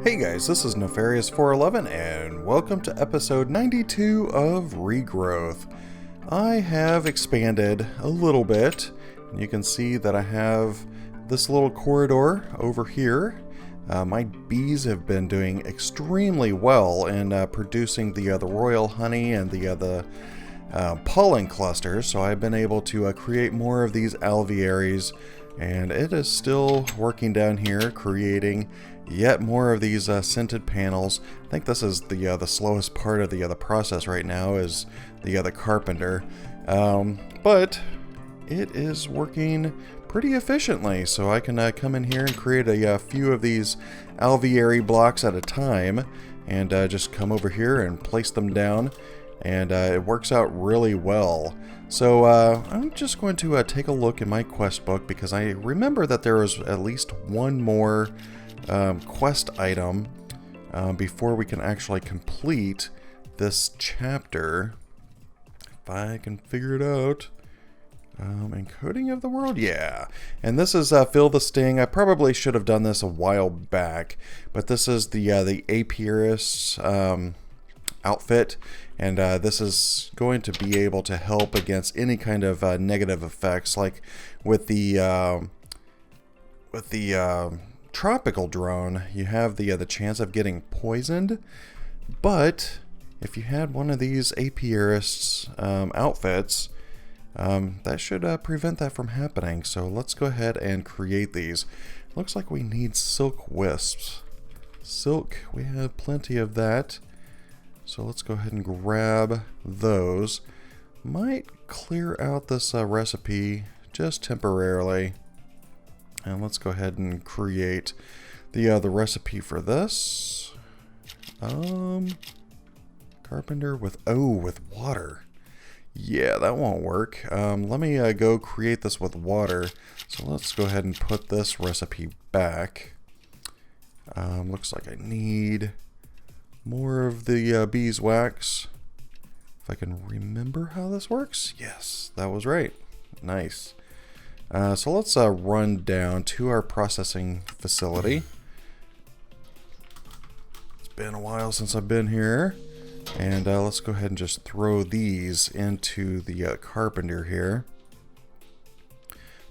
Hey guys, this is Nefarious411 and welcome to episode 92 of Regrowth. I have expanded a little bit, and you can see that I have this little corridor over here. My bees have been doing extremely well in producing the royal honey and the pollen clusters, so I've been able to create more of these alvearies, and it is still working down here, creating yet more of these scented panels. I think this is the slowest part of the process right now, is the carpenter, but it is working pretty efficiently, so I can come in here and create a few of these alveary blocks at a time, and just come over here and place them down, and it works out really well. So I'm just going to take a look in my quest book, because I remember that there was at least one more quest item before we can actually complete this chapter. If I can figure it out. Encoding of the world? Yeah. And this is Fill the Sting. I probably should have done this a while back, but this is the apiarist's outfit, and this is going to be able to help against any kind of negative effects, like with the tropical drone. You have the chance of getting poisoned, but if you had one of these apiarist's outfits, that should prevent that from happening. So let's go ahead and create these. Looks like we need silk wisps. Silk, we have plenty of that. So let's go ahead and grab those. Might clear out this recipe just temporarily. And let's go ahead and create the recipe for this. Carpenter with water. Yeah, that won't work. Let me go create this with water. So let's go ahead and put this recipe back. Looks like I need more of the beeswax. If I can remember how this works. Yes, that was right. Nice. So let's run down to our processing facility. It's been a while since I've been here. And let's go ahead and just throw these into the carpenter here.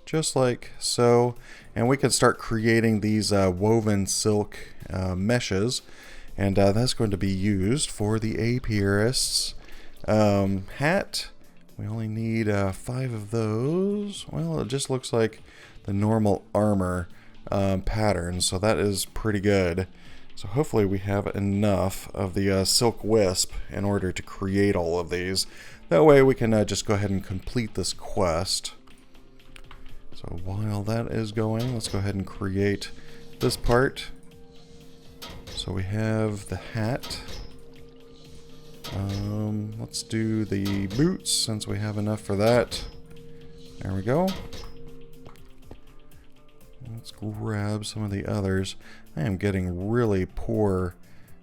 Just like so. And we can start creating these woven silk meshes. And that's going to be used for the apiarist's hat. We only need 5 of those. Well, it just looks like the normal armor pattern, so that is pretty good. So hopefully we have enough of the silk wisp in order to create all of these. That way we can just go ahead and complete this quest. So while that is going, let's go ahead and create this part. So we have the hat. Let's do the boots since we have enough for that. There we go. Let's grab some of the others. I am getting really poor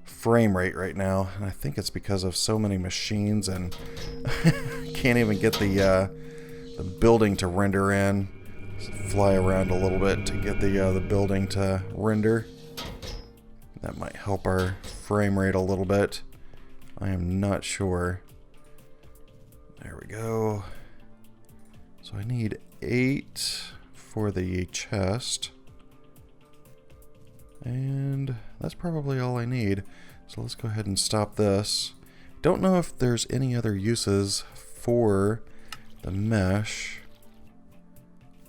frame rate right now, and I think it's because of so many machines and can't even get the building to render in. Fly around a little bit to get the building to render. That might help our frame rate a little bit. I am not sure. There we go. So I need 8 for the chest. And that's probably all I need. So let's go ahead and stop this. Don't know if there's any other uses for the mesh.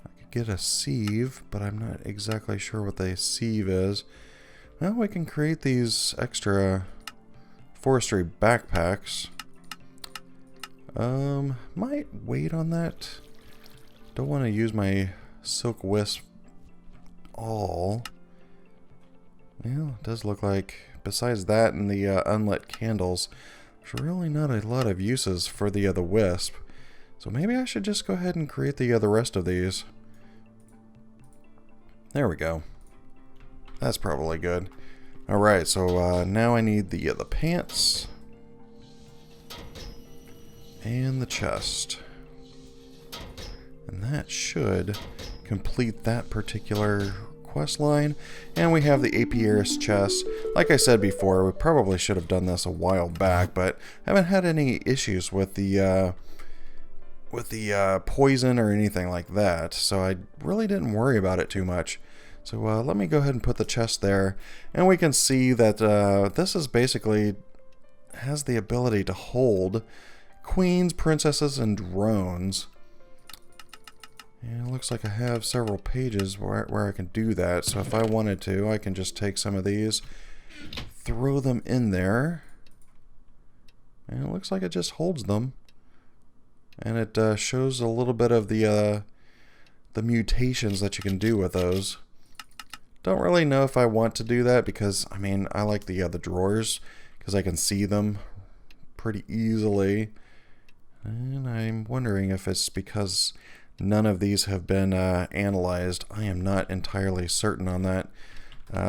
I could get a sieve, but I'm not exactly sure what the sieve is. Well, we can create these extra forestry backpacks. Might wait on that. Don't want to use my silk wisp all. Yeah, it does look like, besides that and the unlit candles, there's really not a lot of uses for the wisp. So maybe I should just go ahead and create the rest of these. There we go. That's probably good. Alright, so now I need the pants. And the chest. And that should complete that particular quest line. And we have the apiarist chest. Like I said before, we probably should have done this a while back, but I haven't had any issues with the poison or anything like that, so I really didn't worry about it too much. So let me go ahead and put the chest there, and we can see that this is basically has the ability to hold queens, princesses, and drones. And it looks like I have several pages where I can do that, so if I wanted to, I can just take some of these, throw them in there, and it looks like it just holds them. And it shows a little bit of the mutations that you can do with those. Don't really know if I want to do that because, I mean, I like the drawers because I can see them pretty easily. And I'm wondering if it's because none of these have been analyzed. I am not entirely certain on that.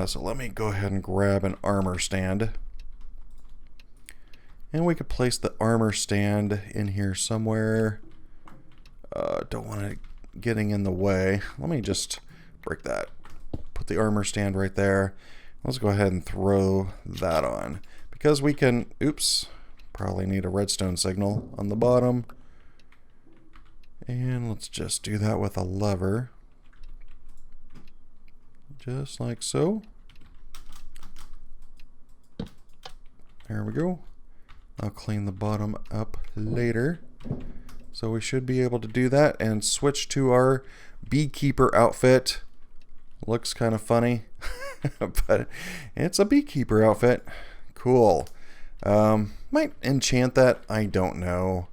So let me go ahead and grab an armor stand. And we could place the armor stand in here somewhere. Don't want it getting in the way. Let me just break that. Put the armor stand right there. Let's go ahead and throw that on. Because we can, oops, probably need a redstone signal on the bottom. And let's just do that with a lever. Just like so. There we go. I'll clean the bottom up later. So we should be able to do that and switch to our beekeeper outfit. Looks kind of funny, but it's a beekeeper outfit. Cool. Might enchant that. I don't know.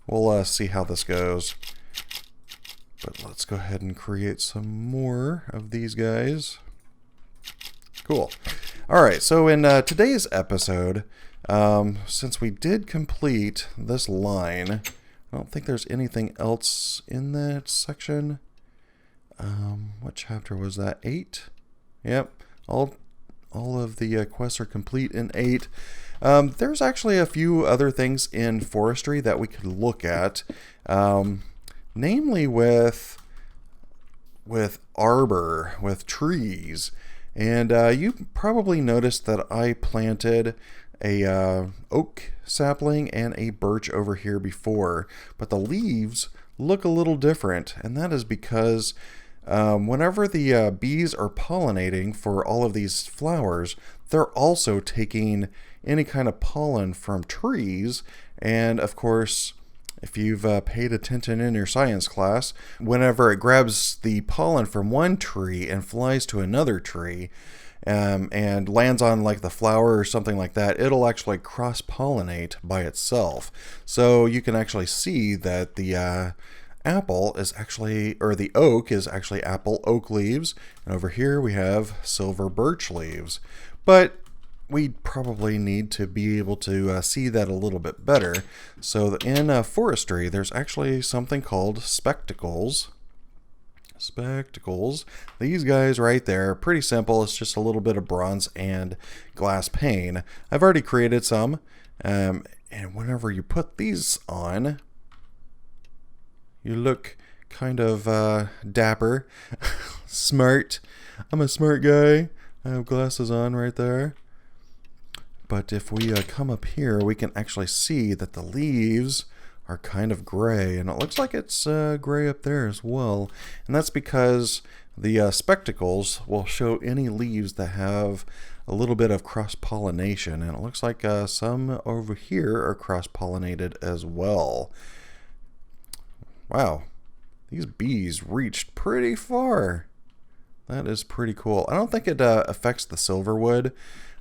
We'll see how this goes. But let's go ahead and create some more of these guys. Cool. Alright, so in today's episode, since we did complete this line, I don't think there's anything else in that section. What chapter was that? 8? Yep. All of the quests are complete in 8. There's actually a few other things in forestry that we could look at. Namely with arbor, with trees. And you probably noticed that I planted a oak sapling and a birch over here before, but the leaves look a little different, and that is because whenever the bees are pollinating for all of these flowers, they're also taking any kind of pollen from trees. And of course, if you've paid attention in your science class, whenever it grabs the pollen from one tree and flies to another tree and lands on like the flower or something like that, it'll actually cross-pollinate by itself. So you can actually see that the apple is actually, or the oak is actually apple oak leaves, and over here we have silver birch leaves. But we probably need to be able to see that a little bit better. So in forestry, there's actually something called spectacles. Spectacles. These guys right there, pretty simple. It's just a little bit of bronze and glass pane. I've already created some. And whenever you put these on, you look kind of dapper, smart. I'm a smart guy. I have glasses on right there. But if we come up here, we can actually see that the leaves are kind of gray. And it looks like it's gray up there as well. And that's because the spectacles will show any leaves that have a little bit of cross-pollination. And it looks like some over here are cross-pollinated as well. Wow, these bees reached pretty far. That is pretty cool. I don't think it affects the silverwood.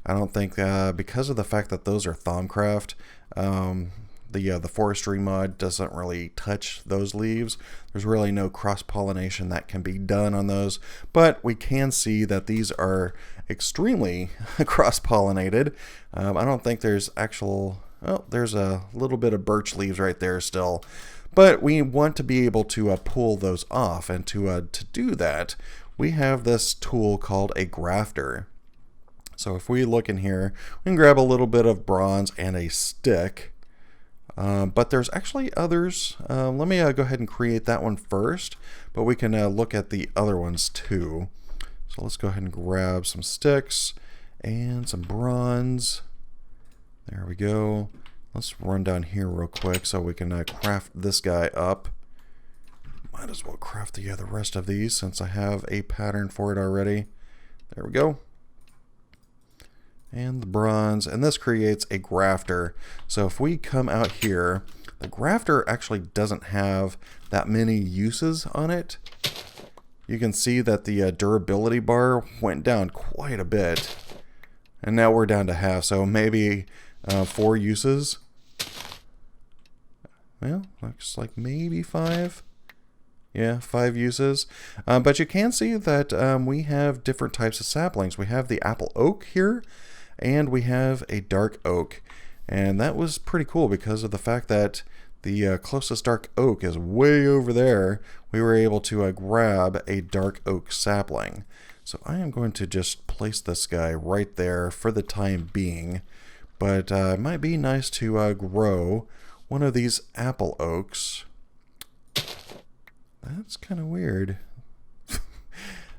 I don't think because of the fact that those are Thaumcraft, the forestry mod doesn't really touch those leaves. There's really no cross-pollination that can be done on those, but we can see that these are extremely cross-pollinated. I don't think there's actual, oh, there's a little bit of birch leaves right there still, but we want to be able to pull those off, and to do that, we have this tool called a grafter. So if we look in here, we can grab a little bit of bronze and a stick. But there's actually others. Let me go ahead and create that one first, but we can look at the other ones too. So let's go ahead and grab some sticks and some bronze. There we go. Let's run down here real quick so we can craft this guy up. Might as well craft the rest of these since I have a pattern for it already. There we go. And the bronze. And this creates a grafter. So if we come out here, the grafter actually doesn't have that many uses on it. You can see that the durability bar went down quite a bit. And now we're down to half. So maybe 4 uses. Well, looks like maybe 5. Yeah, 5 uses. But you can see that we have different types of saplings. We have the apple oak here, and we have a dark oak. And that was pretty cool because of the fact that the closest dark oak is way over there. We were able to grab a dark oak sapling. So I am going to just place this guy right there for the time being. But it might be nice to grow one of these apple oaks. That's kind of weird.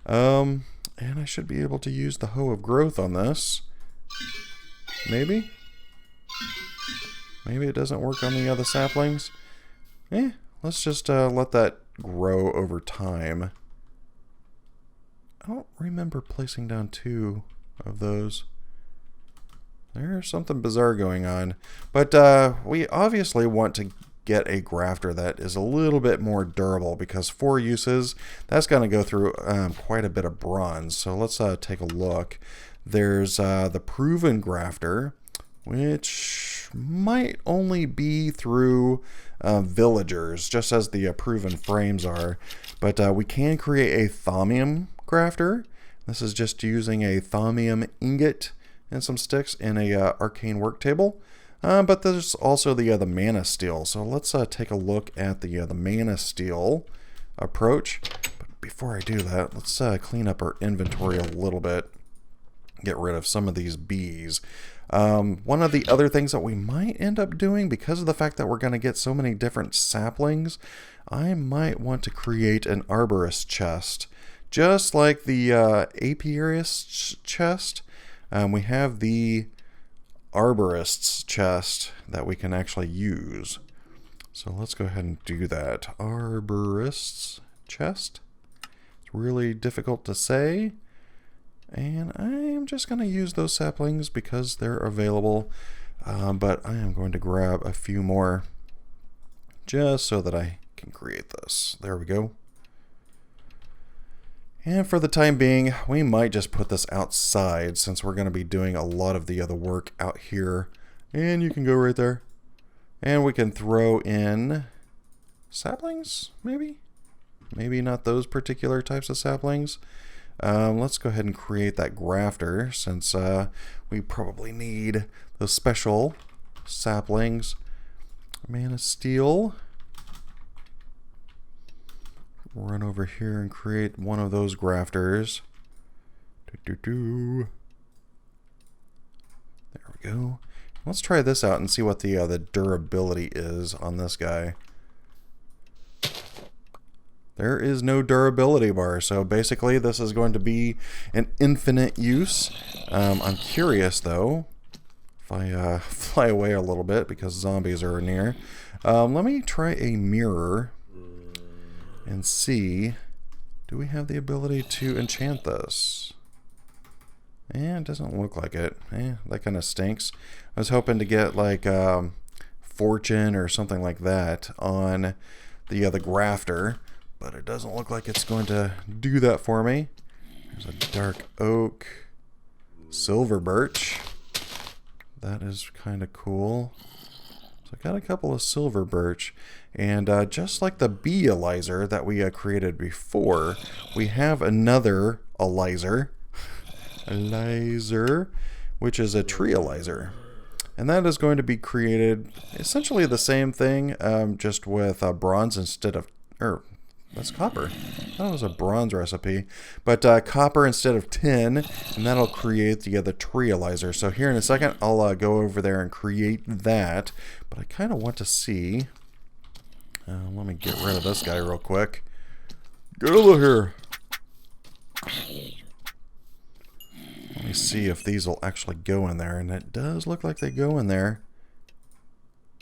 And I should be able to use the hoe of growth on this. Maybe? Maybe it doesn't work on the other saplings. Let's just let that grow over time. I don't remember placing down 2 of those. There's something bizarre going on. But we obviously want to get a grafter that is a little bit more durable because 4 uses, that's going to go through quite a bit of bronze. So let's take a look. There's the proven grafter, which might only be through villagers, just as the proven frames are. But we can create a thaumium grafter. This is just using a thaumium ingot and some sticks in a arcane work table. But there's also the mana steel. So let's take a look at the mana steel approach. But before I do that, let's clean up our inventory a little bit. Get rid of some of these bees. One of the other things that we might end up doing, because of the fact that we're going to get so many different saplings, I might want to create an arborist chest. Just like the apiarist chest, we have the arborist's chest that we can actually use. So let's go ahead and do that. Arborist's chest. It's really difficult to say. And I'm just going to use those saplings because they're available. But I am going to grab a few more just so that I can create this. There we go. And for the time being, we might just put this outside since we're going to be doing a lot of the other work out here. And you can go right there. And we can throw in saplings, maybe? Maybe not those particular types of saplings. Let's go ahead and create that grafter since we probably need those special saplings. Mana steel. Run over here and create one of those grafters. There we go. Let's try this out and see what the durability is on this guy. There is no durability bar, so basically this is going to be an infinite use. I'm curious though, if I fly away a little bit because zombies are near. Let me try a mirror and see, do we have the ability to enchant this? It doesn't look like it. That kind of stinks. I was hoping to get like fortune or something like that on the other grafter, but it doesn't look like it's going to do that for me. There's a dark oak, silver birch. That is kind of cool. So I got a couple of silver birch. And just like the bee Elizer that we created before, we have another Elizer, which is a tree Elizer. And that is going to be created essentially the same thing, just with bronze instead of, that's copper. That was a bronze recipe. But copper instead of tin, and that'll create the other tree Elizer. So here in a second, I'll go over there and create that. But I kind of want to see... let me get rid of this guy real quick. Get over here. Let me see if these will actually go in there, and it does look like they go in there.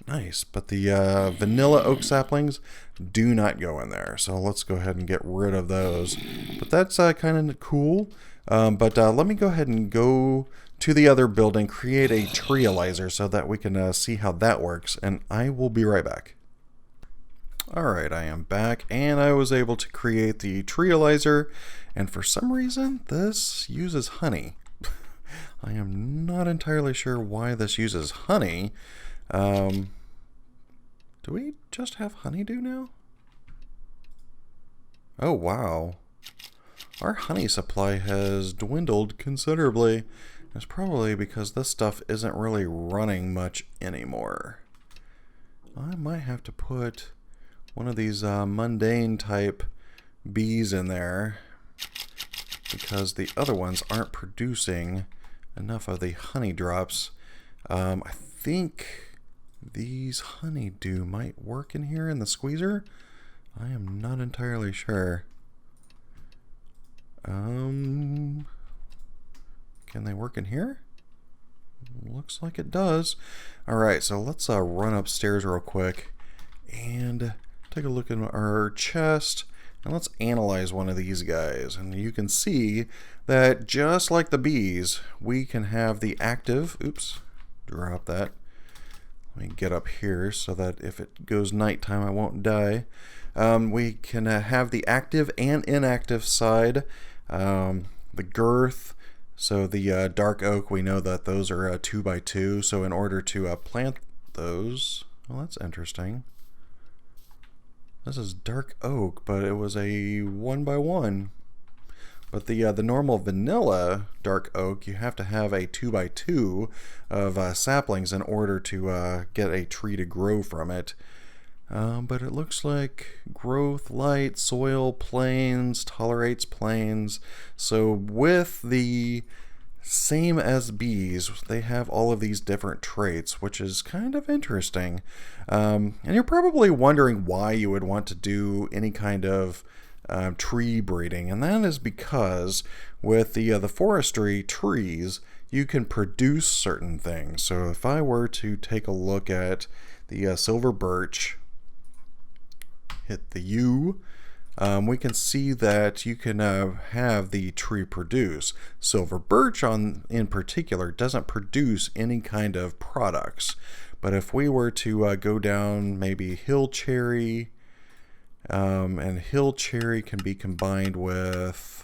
Nice, but the vanilla oak saplings do not go in there, so let's go ahead and get rid of those. But that's kind of cool. But let me go ahead and go to the other building, create a treealizer so that we can see how that works, and I will be right back. Alright, I am back, and I was able to create the treealizer, and for some reason this uses honey. I am not entirely sure why this uses honey. Do we just have honeydew now? Oh wow. Our honey supply has dwindled considerably. It's probably because this stuff isn't really running much anymore. I might have to put one of these mundane type bees in there because the other ones aren't producing enough of the honey drops. I think these honeydew might work in here in the squeezer. I am not entirely sure. Can they work in here? Looks like it does. Alright, so let's run upstairs real quick and take a look in our chest, and let's analyze one of these guys. And you can see that just like the bees, we can have the active, oops, drop that. Let me get up here so that if it goes nighttime I won't die. We can have the active and inactive side, the girth. So the dark oak, we know that those are 2x2. So in order to plant those, well, that's interesting. This is dark oak, but it was a 1x1. But the normal vanilla dark oak, you have to have a 2x2 of saplings in order to get a tree to grow from it. But it looks like growth, light, soil, plains, tolerates plains. So with the same as bees, they have all of these different traits, which is kind of interesting. And you're probably wondering why you would want to do any kind of tree breeding, and that is because with the forestry trees, you can produce certain things. So if I were to take a look at the silver birch, hit the U, we can see that you can have the tree produce. Silver birch in particular doesn't produce any kind of products, but if we were to go down maybe hill cherry, and hill cherry can be combined with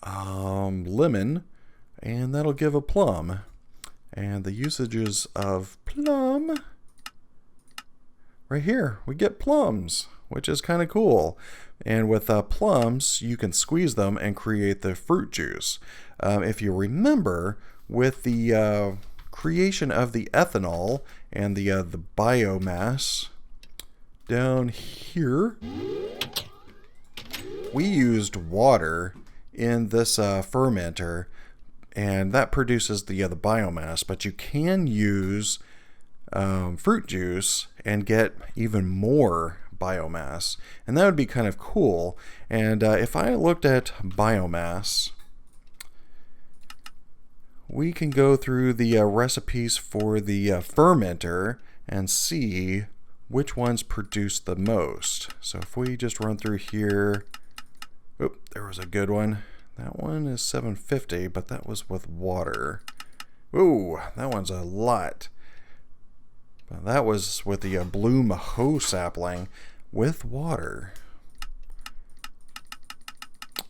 lemon, and that'll give a plum. And the usages of plum, right here, we get plums, which is kind of cool. And with plums, you can squeeze them and create the fruit juice. If you remember, with the creation of the ethanol and the biomass, down here, we used water in this fermenter, and that produces the biomass. But you can use fruit juice and get even more biomass, and that would be kind of cool. And if I looked at biomass, we can go through the recipes for the fermenter and see which ones produce the most. So if we just run through here, oh, there was a good one. That one is 750, but that was with water. Ooh, that one's a lot. But that was with the blue maho sapling with water.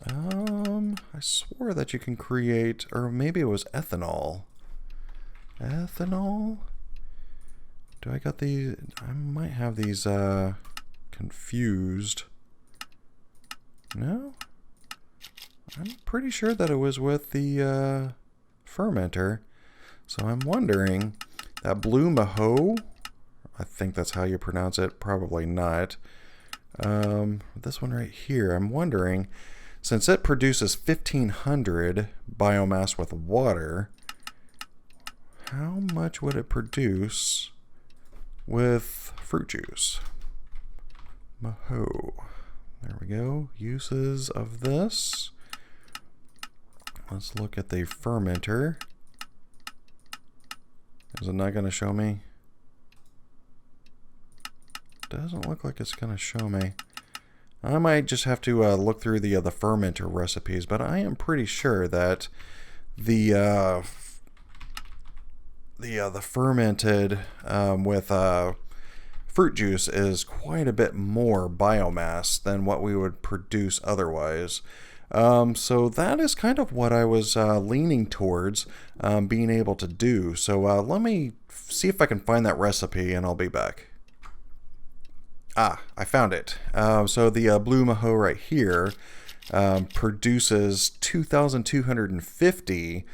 I swore that you can create, or maybe it was ethanol. Ethanol? Do I got these? I might have these confused. No? I'm pretty sure that it was with the fermenter. So I'm wondering, that blue maho, I think that's how you pronounce it, probably not. This one right here, I'm wondering, since it produces 1500 biomass with water, how much would it produce with fruit juice? Maho. There we go. Uses of this. let's look at the fermenter. Is it not going to show me? Doesn't look like it's going to show me. I might just have to look through the fermenter recipes, but I am pretty sure that the fermented with fruit juice is quite a bit more biomass than what we would produce otherwise. So that is kind of what I was leaning towards being able to do. So let me see if I can find that recipe, and I'll be back. Ah, I found it. So the Blue Maho right here produces 2,250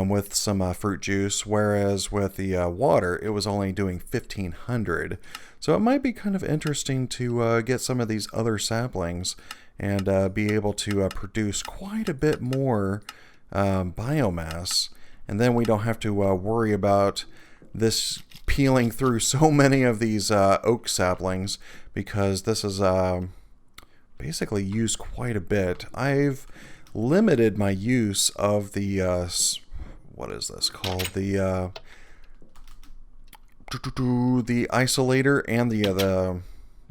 with some fruit juice, whereas with the water, it was only doing 1,500. So it might be kind of interesting to get some of these other saplings and be able to produce quite a bit more biomass. And then we don't have to worry about this peeling through so many of these oak saplings, because this is basically used quite a bit. I've limited my use of the what is this called, the isolator and the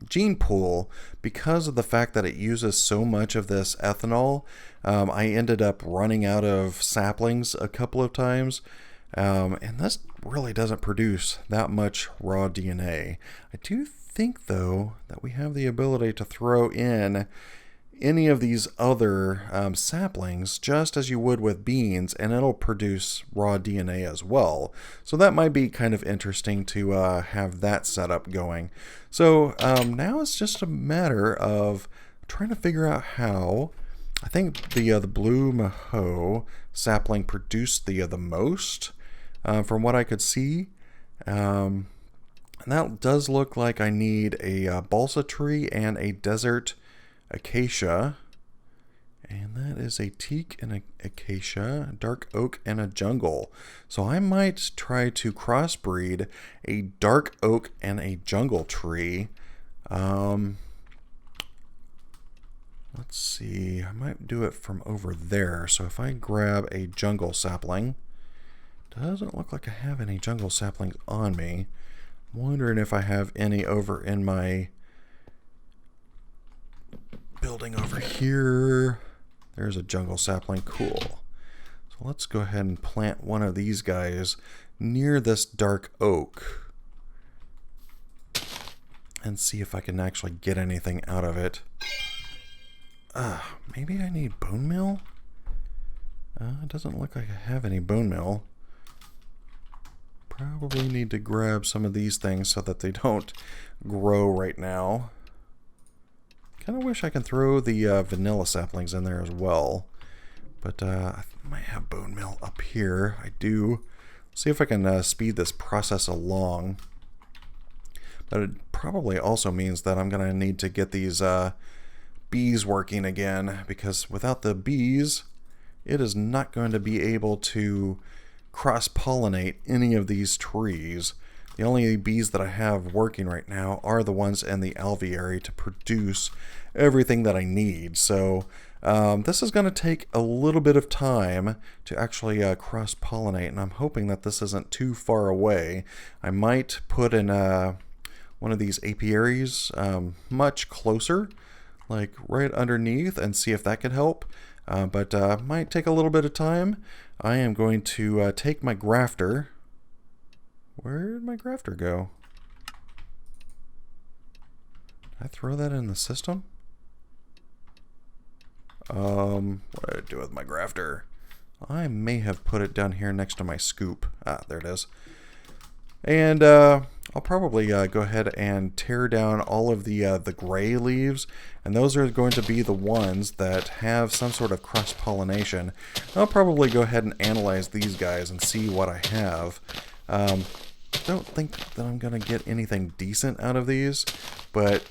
gene pool, because of the fact that it uses so much of this ethanol. I ended up running out of saplings a couple of times, and this really doesn't produce that much raw DNA. I do think, though, that we have the ability to throw in any of these other saplings, just as you would with beans, and it'll produce raw DNA as well. So that might be kind of interesting to have that setup going. So now it's just a matter of trying to figure out how. I think the Blue Maho sapling produced the most from what I could see. And that does look like I need a balsa tree and a desert acacia. And that is a teak and an acacia, dark oak and a jungle. So I might try to crossbreed a dark oak and a jungle tree. Let's see, I might do it from over there. So if I grab a jungle sapling, doesn't look like I have any jungle saplings on me. I'm wondering if I have any over in my building over here. There's a jungle sapling, cool. So let's go ahead and plant one of these guys near this dark oak and see if I can actually get anything out of it. Maybe I need bone meal? It doesn't look like I have any bone meal. Probably need to grab some of these things so that they don't grow right now. Kind of wish I can throw the vanilla saplings in there as well. But I might have bone meal up here. I do. See if I can speed this process along. But it probably also means that I'm going to need to get these bees working again, because without the bees, it is not going to be able to cross-pollinate any of these trees. The only bees that I have working right now are the ones in the alveary to produce everything that I need. So this is going to take a little bit of time to actually cross-pollinate, and I'm hoping that this isn't too far away. I might put in one of these apiaries much closer, like right underneath, and see if that can help. But might take a little bit of time. I am going to take my grafter. Where did my grafter go? Did I throw that in the system? What did I do with my grafter? I may have put it down here next to my scoop. Ah, there it is. And I'll probably go ahead and tear down all of the gray leaves, and those are going to be the ones that have some sort of cross-pollination. I'll probably go ahead and analyze these guys and see what I have. Don't think that I'm going to get anything decent out of these, but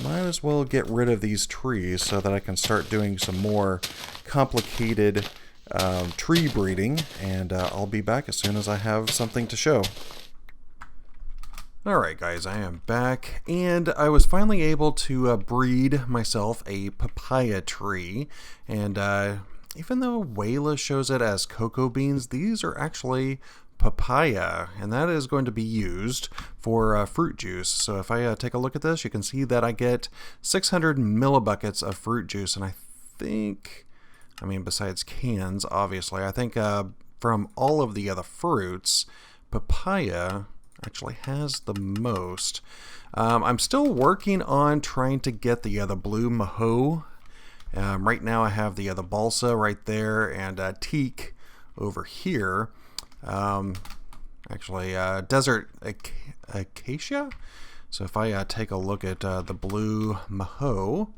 might as well get rid of these trees so that I can start doing some more complicated tree breeding, and I'll be back as soon as I have something to show. Alright guys, I am back, and I was finally able to breed myself a papaya tree, and even though Wayla shows it as cocoa beans, these are actually papaya, and that is going to be used for fruit juice. So if I take a look at this, you can see that I get 600 millibuckets of fruit juice, and I think, I mean, besides cans, obviously, I think from all of the other fruits, papaya actually has the most. I'm still working on trying to get the blue maho. Right now I have the balsa right there, and teak over here. Actually, desert acacia. So if I take a look at the blue maho,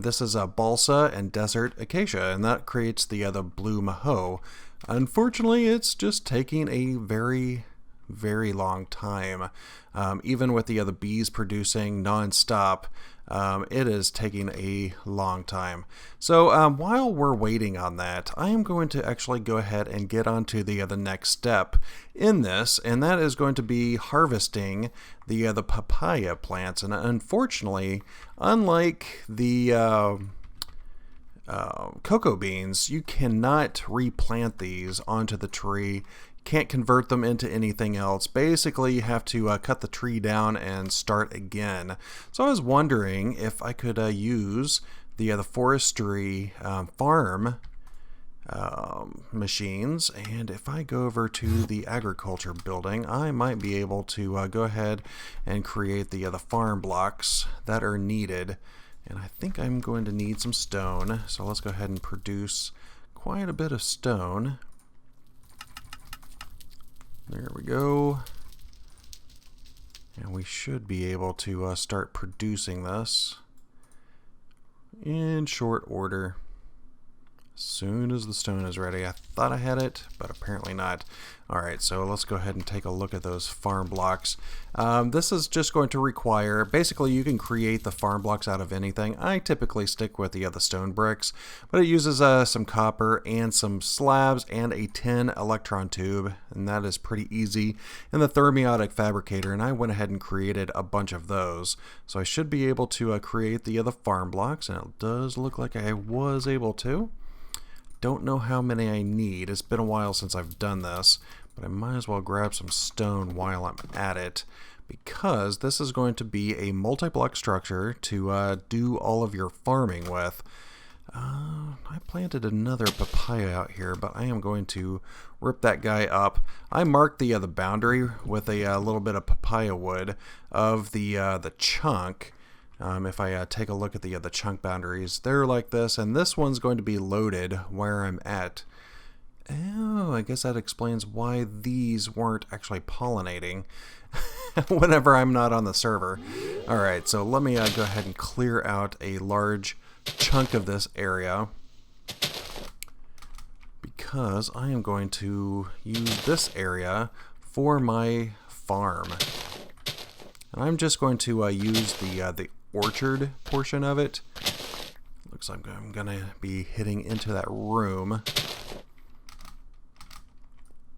this is a balsa and desert acacia, and that creates the blue maho. Unfortunately, it's just taking a very, very long time. Even with the bees producing non-stop, it is taking a long time. So while we're waiting on that, I am going to actually go ahead and get on to the next step in this, and that is going to be harvesting the papaya plants. And unfortunately, unlike the cocoa beans, you cannot replant these onto the tree. Can't convert them into anything else. Basically, you have to cut the tree down and start again. So I was wondering if I could use the forestry farm machines, and if I go over to the agriculture building, I might be able to go ahead and create the farm blocks that are needed. And I think I'm going to need some stone, so let's go ahead and produce quite a bit of stone. There we go. And we should be able to start producing this in short order. As soon as the stone is ready. I thought I had it, but apparently not. Alright, so let's go ahead and take a look at those farm blocks. This is just going to require, basically you can create the farm blocks out of anything. I typically stick with the stone bricks, but it uses some copper and some slabs and a tin electron tube, and that is pretty easy in the thermiotic fabricator, and I went ahead and created a bunch of those. So I should be able to create the farm blocks, and it does look like I was able to. Don't know how many I need. It's been a while since I've done this, but I might as well grab some stone while I'm at it, because this is going to be a multi-block structure to do all of your farming with. I planted another papaya out here, but I am going to rip that guy up. I marked the boundary with a little bit of papaya wood of the chunk. If I take a look at the chunk boundaries, they're like this, and this one's going to be loaded where I'm at. Oh, I guess that explains why these weren't actually pollinating whenever I'm not on the server. Alright, so let me go ahead and clear out a large chunk of this area, because I am going to use this area for my farm. And I'm just going to use the orchard portion of it. Looks like I'm gonna be hitting into that room.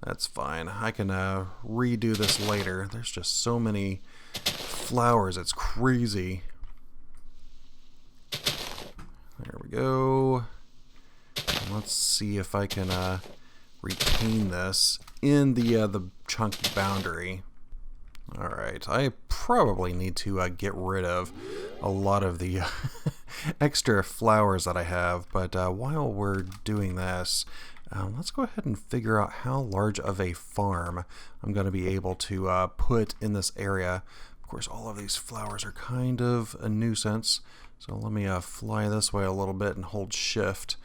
That's fine. I can redo this later. There's just so many flowers, it's crazy. There we go. And let's see if I can retain this in the chunk boundary. Alright, I probably need to get rid of a lot of the extra flowers that I have, but while we're doing this, let's go ahead and figure out how large of a farm I'm going to be able to put in this area. Of course, all of these flowers are kind of a nuisance, so let me fly this way a little bit and hold shift.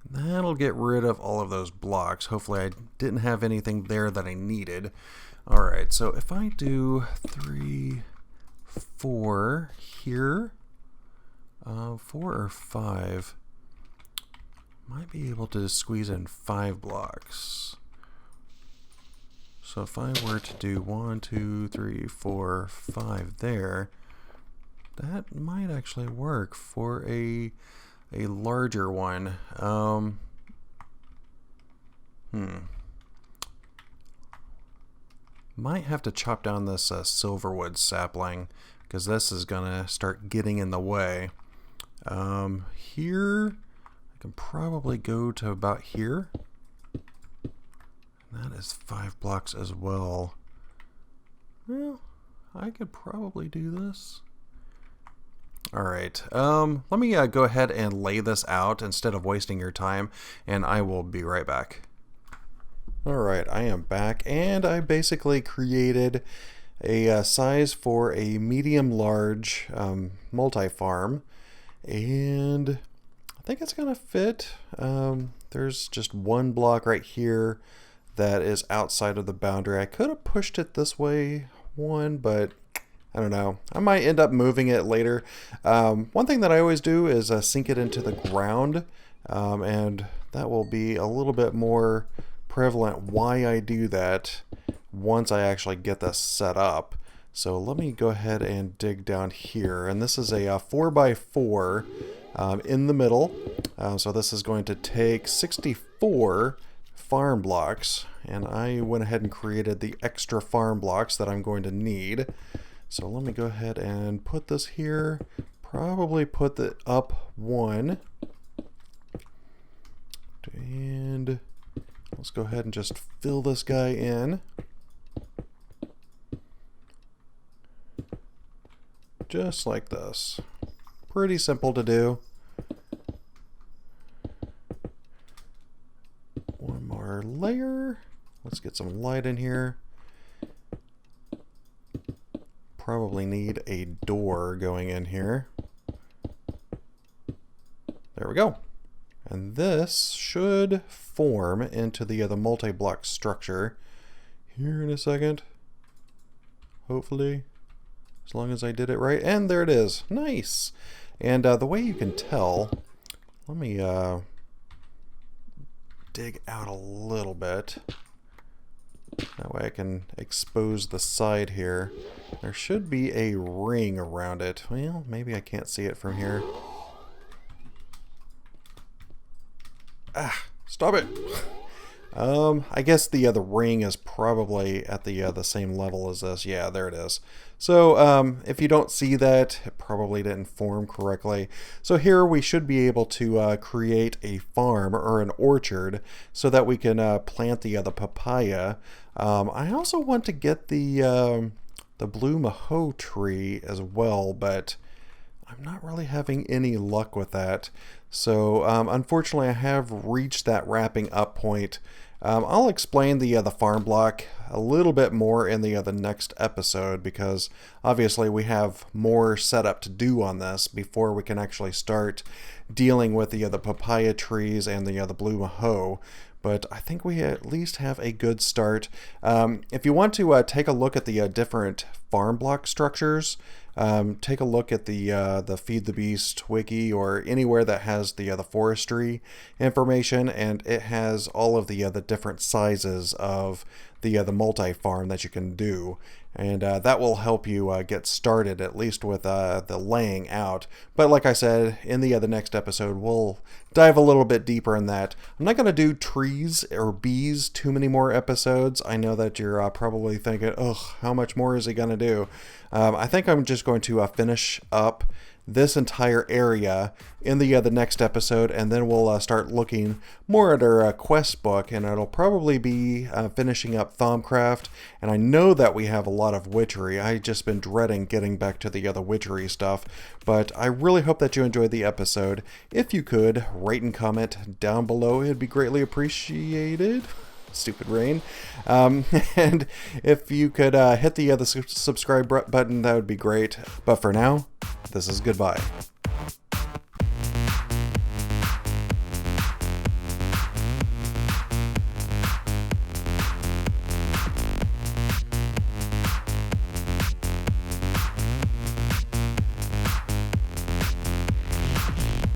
That'll get rid of all of those blocks. Hopefully I didn't have anything there that I needed. Alright, so if I do 3, 4 here, 4 or 5, might be able to squeeze in 5 blocks. So if I were to do 1, 2, 3, 4, 5 there, that might actually work for a larger one. Might have to chop down this silverwood sapling, because this is gonna start getting in the way. Here I can probably go to about here. That is 5 blocks as well. Well, I could probably do this. Alright, let me go ahead and lay this out instead of wasting your time, and I will be right back. Alright, I am back, and I basically created a size for a medium-large multi-farm, and I think it's going to fit. There's just one block right here that is outside of the boundary. I could have pushed it this way one, but I don't know. I might end up moving it later. One thing that I always do is sink it into the ground, and that will be a little bit more prevalent why I do that once I actually get this set up. So let me go ahead and dig down here, and this is a 4x4 in the middle. So this is going to take 64 farm blocks, and I went ahead and created the extra farm blocks that I'm going to need. So let me go ahead and put this here, probably put it up one, and let's go ahead and just fill this guy in. Just like this. Pretty simple to do. One more layer. Let's get some light in here. Probably need a door going in here. There we go. And this should form into the multi-block structure here in a second. Hopefully. As long as I did it right. And there it is. Nice. And the way you can tell, let me dig out a little bit. That way I can expose the side here. There should be a ring around it. Well, maybe I can't see it from here. Ah, stop it. I guess the ring is probably at the same level as this. Yeah, there it is. So if you don't see that, it probably didn't form correctly. So here we should be able to create a farm or an orchard so that we can plant the papaya. I also want to get the blue maho tree as well, but I'm not really having any luck with that. So unfortunately I have reached that wrapping up point. I'll explain the farm block a little bit more in the next episode, because obviously we have more setup to do on this before we can actually start dealing with the papaya trees and the blue maho. But I think we at least have a good start. If you want to take a look at the different farm block structures, take a look at the Feed the Beast wiki or anywhere that has the forestry information, and it has all of the different sizes of the multi-farm that you can do. And that will help you get started, at least with the laying out. But like I said, in the next episode, we'll dive a little bit deeper in that. I'm not going to do trees or bees too many more episodes. I know that you're probably thinking, ugh, how much more is he going to do? I think I'm just going to finish up this entire area in the next episode, and then we'll start looking more at our quest book, and it'll probably be finishing up Thaumcraft. And I know that we have a lot of witchery. I just been dreading getting back to the witchery stuff, but I really hope that you enjoyed the episode. If you could rate and comment down below, it'd be greatly appreciated. Stupid rain. And if you could hit the subscribe button, that would be great. But for now, this is goodbye.